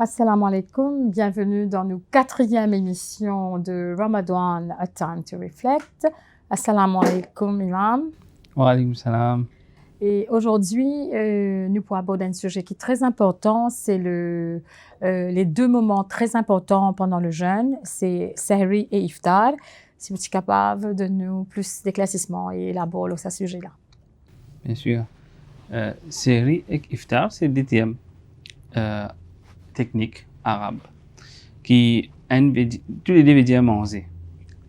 Assalamu alaikum, bienvenue dans nos 4e émission de Ramadan, A Time to Reflect. Assalamu alaikum, Imam. Wa alaykum salam. Et aujourd'hui, nous pourrons aborder un sujet qui est très important, c'est les deux moments très importants pendant le jeûne, c'est Sahri et Iftar. Si vous êtes capable de nous plus d'éclaircissement et élaborer ce sujet-là. Bien sûr. Sahri et Iftar, c'est des termes techniques arabes qui tous les deux veulent dire manger.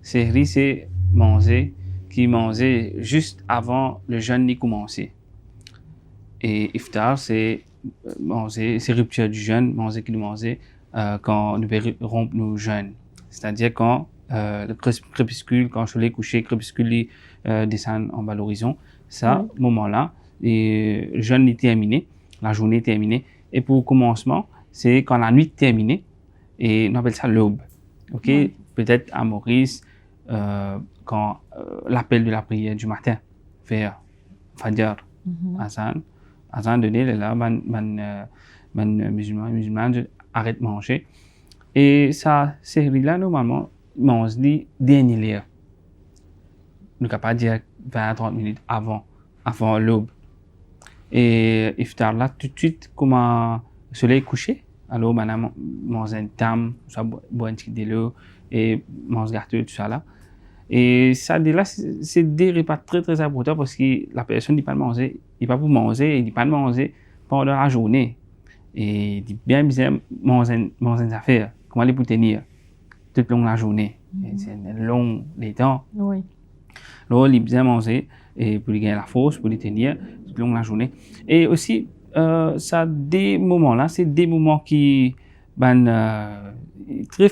Sahri, c'est manger, qui mangeait juste avant le jeûne n'y commencer. Et Iftar, c'est manger, c'est rupture du jeûne, manger qui nous mangeait quand nous rompre nos jeûnes. C'est-à-dire quand le crépuscule, quand le soleil couché, le crépuscule descend en bas de l'horizon, ça, moment-là, le jeûne est terminé, la journée est terminée. Et pour le commencement, c'est quand la nuit est terminée, et on appelle ça l'aube. Ok, peut-être à Maurice, quand l'appel de la prière du matin, vers Fajr, Azan donné, là, musulmans arrêtent de manger. Et ça, c'est là, normalement, on se dit dernier lieu. On ne peut pas dire 20-30 minutes avant l'aube. Et Iftar là, tout de suite, comme le soleil est couché, alors on mange un tam, soit boire un petit de l'eau et mange gâteau, tout ça là. Et ça, là, c'est des repas très très importants parce que la personne n'est pas manger, il pas pour manger, il n'est pas manger pendant la journée. Et il bien manger une affaire, comment aller pour tenir toute la journée. C'est long les temps. Oui. Alors, il bien manger et pour gagner la force, pour les tenir toute la journée. Et aussi, ça, des moments là, c'est des moments qui très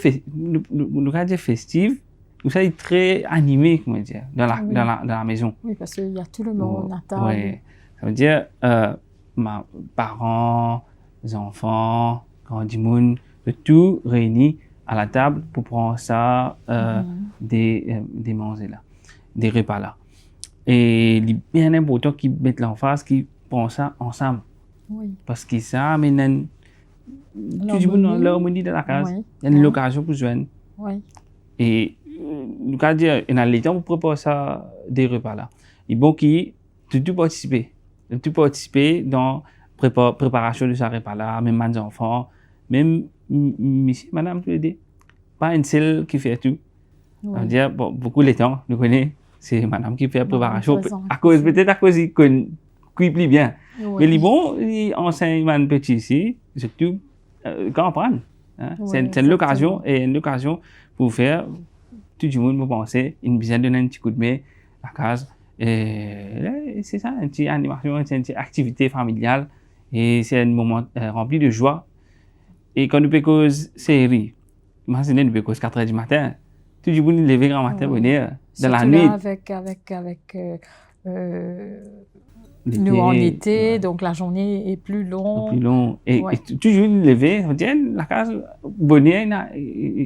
festifs. Tout ça est très animé, comment dire, dans la maison. Oui, parce qu'il y a tout le monde à table. Oui, ça veut dire parents, les enfants, grands monde, tout réunis à la table pour prendre ça, des manger là, des repas là. Et il est bien important qu'ils mettent l'emphase, qu'ils prennent ça ensemble. Oui. Parce que ça amène l'harmonie de la case. Il y a une occasion pour joindre. Oui. Et nous allons dire, il y a le temps pour préparer ça, des repas là. Il faut qu'il tout participer dans la préparation de ce repas là, même les enfants, même monsieur, madame, tout aider. Pas une seule qui fait tout. On va dire, beaucoup de temps, nous connaissons, c'est madame qui fait la préparation. Peut-être à cause qu'il cuit bien. Mais les bons, ils enseignent un petit ici, surtout, comprendre. C'est l'occasion, et une occasion pour faire. Tout le monde peut penser, une besoin de donner un petit coup de main à casa. Et c'est ça, une petite animation, une petite activité familiale. Et c'est un moment rempli de joie. Et quand nous faisons série, imaginez, nous faisons 4 heures du matin. Tout le monde lever grand matin, venir dans la nuit. Avec nous en été, donc la journée est plus longue. Et toujours lever, on dit la case, bonheur, une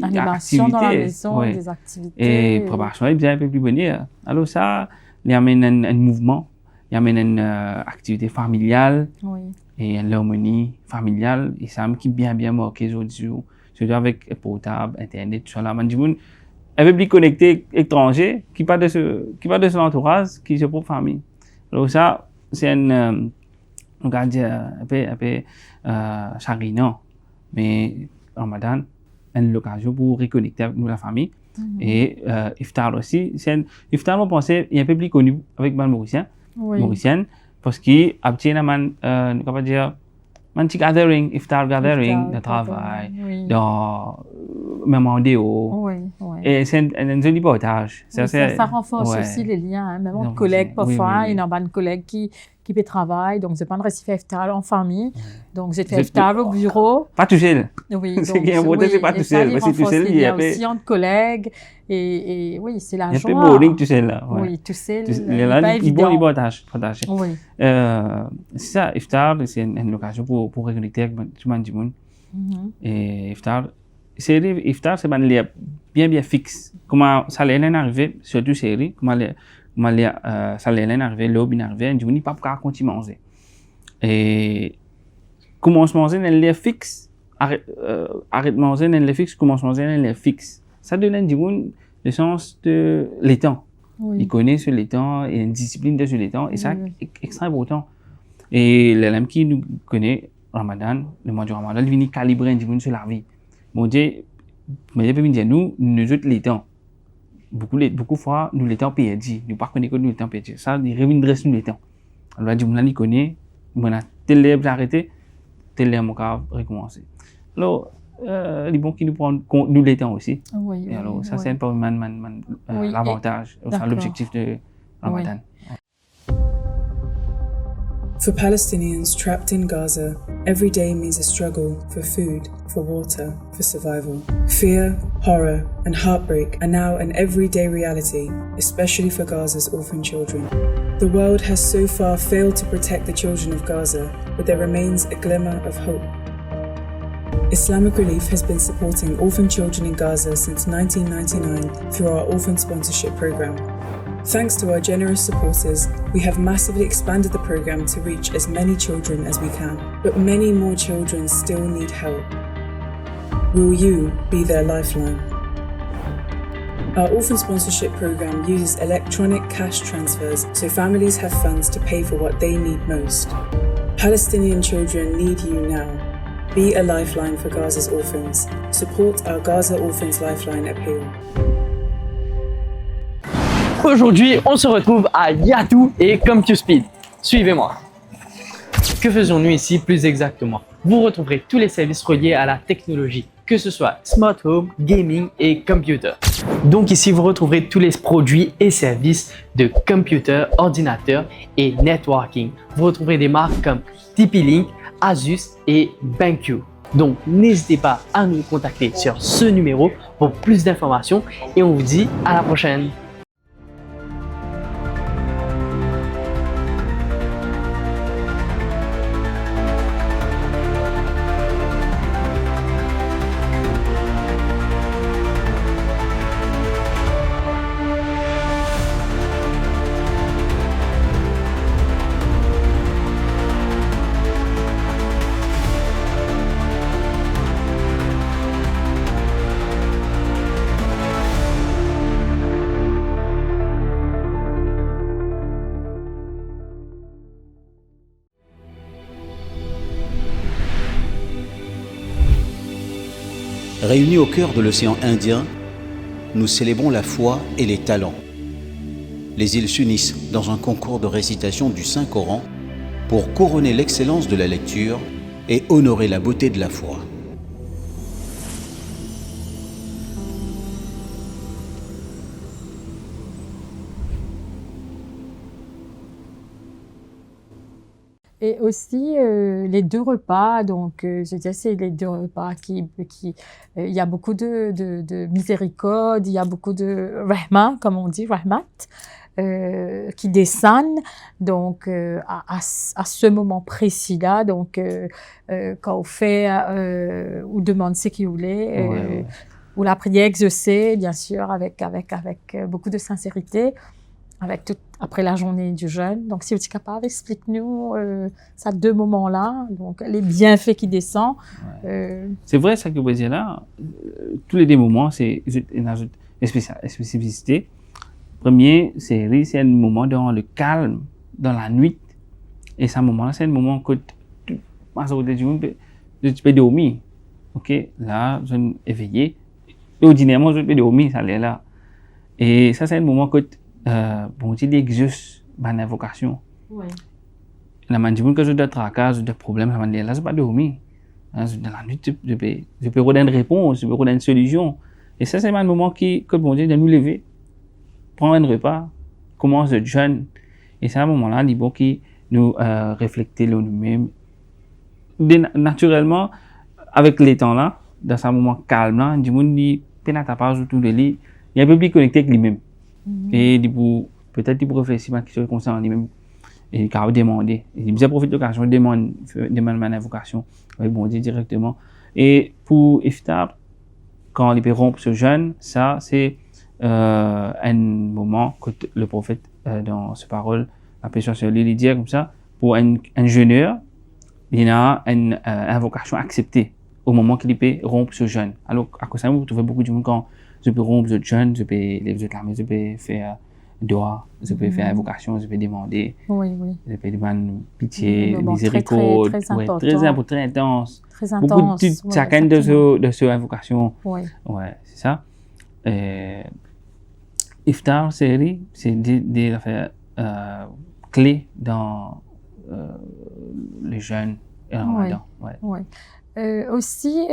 animation dans la maison, des activités. Et préparation est bien un peu plus bonheur. Alors ça, il amène un mouvement, il amène une activité familiale et une harmonie familiale. Et ça qui bien marqué aujourd'hui, surtout avec portable, internet, tout ça là. Un peu plus connecté étranger, qui pas de son entourage, qui est sa propre famille. Alors ça, c'est un peu chagrinant, mais Ramadan est l'occasion pour reconnecter avec nous la famille. Et Iftar aussi, Iftar, on pensait, il est un peu plus connu avec les Mauriciens, parce qu'il obtient un petit gathering, Iftar gathering, de travail, dans même en déo. Et c'est un joli partage. Ça renforce aussi les liens, même entre collègues, parfois, il y a un collègue qui peut travailler, donc c'est pas un récif Iftar en famille, donc j'ai fait Iftar au bureau. Pas tout seul. Oui, donc c'est pas tout seul, c'est tout seul. Il y a aussi entre collègues, et oui, c'est la joie. Il y a un peu boring tout seul là. Oui, tout seul, pas évident. Il partage. Oui. C'est ça, Iftar, c'est une occasion pour reconnecter avec tout le monde. Et Iftar, c'est un lieu bien fixe. Comment ça l'est arrivé, surtout série, comment ça l'est arrivé, l'aube est arrivé, je ne sais pas pourquoi continuer à manger. Et commence à manger un lieu fixe arrête manger dans les fixes, commence manger dans les fixes. Ça donne le sens de l'étang. Oui. Il connaît sur l'étang, il y a une discipline de sur l'étang, et ça, Oui. est extra important. Et l'élève qui nous connaît, Ramadan, le mois du Ramadan, il vient calibrer un petit peu sur la vie. Bon Dieu, mais peut me dire, nous autres l'étang. Beaucoup de fois, nous l'étang perdu. Nous ne connaissons pas que nous l'étang perdu. Ça, il reviendrait sur l'étang. Alors, il connaît, on a tel lèvre arrêté, tel lèvre, on va recommencer. Alors, les bons qui nous prennent nous l'étang aussi. Oui, Et alors, oui, ça, oui. c'est pas Oui, l'avantage, enfin, d'accord. l'objectif de Ramadan. For Palestinians trapped in Gaza, every day means a struggle for food, for water, for survival. Fear, horror, and heartbreak are now an everyday reality, especially for Gaza's orphan children. The world has so far failed to protect the children of Gaza, but there remains a glimmer of hope. Islamic Relief has been supporting orphan children in Gaza since 1999 through our orphan sponsorship program. Thanks to our generous supporters, we have massively expanded the program to reach as many children as we can. But many more children still need help. Will you be their lifeline? Our orphan sponsorship program uses electronic cash transfers so families have funds to pay for what they need most. Palestinian children need you now. Be a lifeline for Gaza's orphans. Support our Gaza Orphans Lifeline appeal. Aujourd'hui, on se retrouve à Yatou et CompuSpeed. Suivez-moi. Que faisons-nous ici plus exactement? Vous retrouverez tous les services reliés à la technologie, que ce soit smart home, gaming et computer. Donc ici, vous retrouverez tous les produits et services de computer, ordinateur et networking. Vous retrouverez des marques comme TP-Link, Asus et BenQ. Donc n'hésitez pas à nous contacter sur ce numéro pour plus d'informations et on vous dit à la prochaine. Réunis au cœur de l'océan Indien, nous célébrons la foi et les talents. Les îles s'unissent dans un concours de récitation du Saint-Coran pour couronner l'excellence de la lecture et honorer la beauté de la foi. Et aussi les deux repas, donc je dirais c'est les deux repas il y a beaucoup de miséricorde, il y a beaucoup de rahma, comme on dit, rahmat, qui descendent donc à ce moment précis-là, donc quand on fait ou demande ce qu'il voulait, ou la prière exaucée, bien sûr, avec beaucoup de sincérité. Après la journée du jeûne. Donc, si vous êtes capable, explique-nous ces deux moments-là, donc les bienfaits qui descendent. C'est vrai, ça que vous dites là. Tous les deux moments, c'est une spécificité. Premier, c'est un moment dans le calme, dans la nuit. Et ce moment-là, c'est un moment que tu peux dormir. Ok, là, je suis éveillé. Ordinairement, je peux dormir, ça l'est là. Et ça, c'est un moment que bon Dieu exauce ma invocation. Oui. La mandible que je dois tracas, je dois problème, la mandible là, je ne peux pas dormir. Dans la nuit, je peux redonner une réponse, je peux redonner une solution. Et ça, c'est un moment que bon Dieu doit nous lever, prendre un repas, commence le jeûne. Et c'est un moment-là, il faut qu'il nous réflecter nous-mêmes. Naturellement, avec les temps là, dans ce moment calme là, du monde dit, pénata pas autour de lui, il est un peu plus connecté avec lui-même. Et peut-être il pourrait faire si ma question est concernée lui-même et il a demandé. Il me profite de l'occasion, demande ma invocation avec bon Dieu directement. Et pour Iftar, quand il peut rompre ce jeûne, ça c'est un moment que le prophète dans ses paroles, la paix sur lui, il dit comme ça, pour un jeûneur, il y a une invocation acceptée au moment qu'il peut rompre ce jeûne. Alors, à cause de ça, vous trouvez beaucoup de monde quand je peux rompre ce jeûne, je peux lever la main, je peux faire doigt, je peux faire invocation, je peux demander, Oui. je peux demander pitié, Bon, miséricorde, très ouais, important. très important, très intense. Très Beaucoup intense. de chacune de ces invocations. Oui. Ouais, c'est ça. Iftar, c'est des affaires clés dans les jeûnes et le Ramadan. Ouais. Oui. Aussi,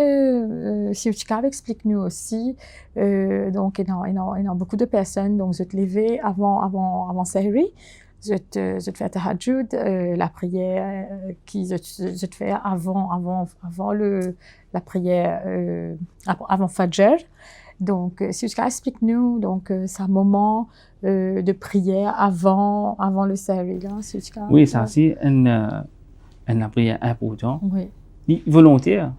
si tu explique-nous aussi, donc, il y a beaucoup de personnes, donc, je te lever avant Sahri, je te fais tahajjud, la prière je te fais avant la prière, avant Fajr. Donc, si tu explique-nous, donc, c'est un moment de prière avant le Sahri, là, si tu Oui, ça c'est une prière importante. Oui. Volontaire,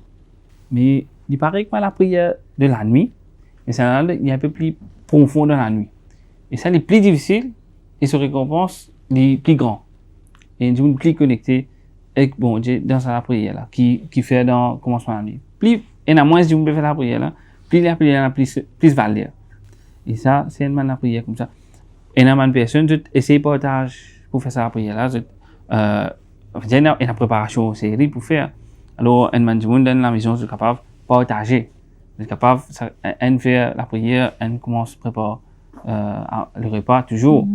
mais il paraît que la prière de la nuit, mais ça il est un peu plus profond dans la nuit. Et ça, les plus difficiles et se récompense les plus grands. Et nous plus connectés avec bon Dieu dans sa prière là, qui fait dans le commencement de la nuit. Plus et à moins de faire la prière là, plus la prière a plus valeur. Et ça, c'est une manière de prière comme ça. Et dans une personne, je essaie de partager pour faire ça prière là. Il y a une préparation série pour faire. Alors, un monde dans la maison, est capable de partager. Est capable de faire la prière, on commence à préparer le repas toujours.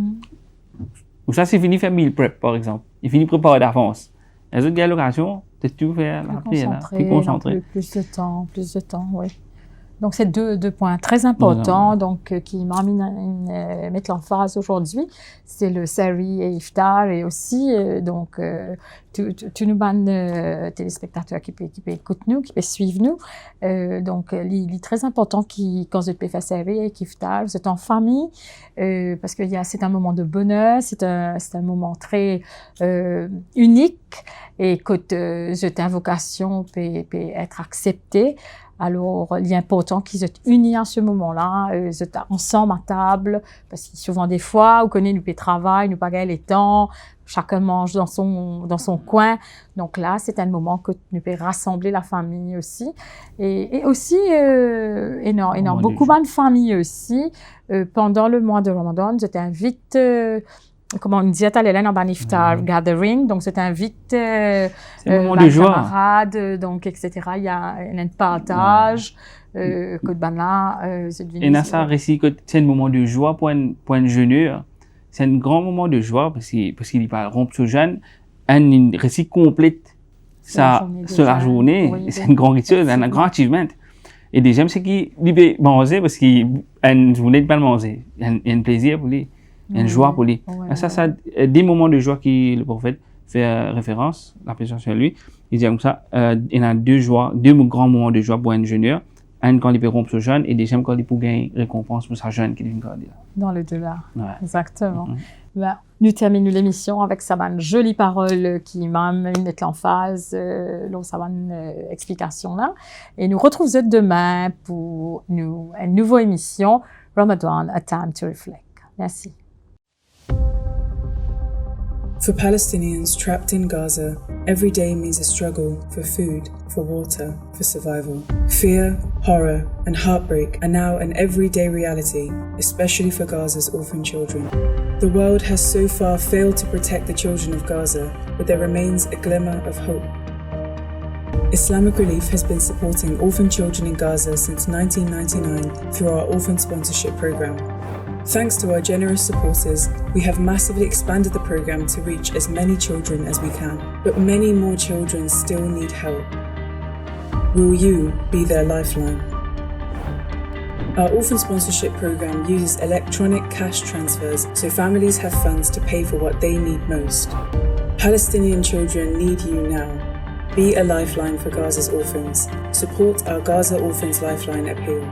Ou ça, c'est fini de faire meal prep, par exemple. Il finit de préparer d'avance. Les autres, il y a l'occasion de tout faire la prière. Plus concentré. Plus de temps, oui. Donc, c'est deux points très importants qui mettent l'emphase aujourd'hui. C'est le Sahri et Iftar et aussi, tous nos téléspectateurs qui peuvent écouter nous, qui peuvent suivre nous. Donc, il est très important quand vous pouvez faire Sahri et Iftar, vous êtes en famille, parce que c'est un moment de bonheur, c'est un moment très unique et que cette invocation peut être acceptée. Alors, il est important qu'ils soient unis à ce moment-là, ensemble à table, parce que souvent des fois, on connaît nous travail, nous pas les temps, chacun mange dans son coin. Donc là, c'est un moment que nous pouvons rassembler la famille aussi. Et aussi, il y a beaucoup de familles aussi, pendant le mois de Ramadan, je t'invite, comme on disait à l'Hélène, en iftar gathering, donc c'est invite camarades, donc etc. Il y a un partage, que et dans ça récit que c'est un moment de joie pour un jeûneur, c'est un grand moment de joie parce qu'il va rompre ce jeûne, un récit complète ça sur la journée, oui, c'est un grand rituel, un grand achievement. Et deuxième c'est qu'il peut manger parce qu'il ne voulait pas manger, il y a un plaisir pour lui. Une joie pour lui. Ouais, ça, des moments de joie que le prophète fait référence, la paix sur lui. Il dit comme ça, il y a deux grands moments de joie pour un jeûneur. Un quand il peut rompre ce jeûne et deuxième quand il peut gagner récompense pour sa jeûne qu'il vient de dire. Dans les deux là. Ouais. Exactement. Nous terminons l'émission avec sa jolie parole qui m'a mis l'emphase dans sa explication là. Et nous retrouvons demain pour une nouvelle émission Ramadan, A Time to Reflect. Merci. For Palestinians trapped in Gaza, every day means a struggle for food, for water, for survival. Fear, horror, and heartbreak are now an everyday reality, especially for Gaza's orphan children. The world has so far failed to protect the children of Gaza, but there remains a glimmer of hope. Islamic Relief has been supporting orphan children in Gaza since 1999 through our orphan sponsorship program. Thanks to our generous supporters, we have massively expanded the program to reach as many children as we can. But many more children still need help. Will you be their lifeline? Our orphan sponsorship program uses electronic cash transfers so families have funds to pay for what they need most. Palestinian children need you now. Be a lifeline for Gaza's orphans. Support our Gaza Orphans Lifeline appeal.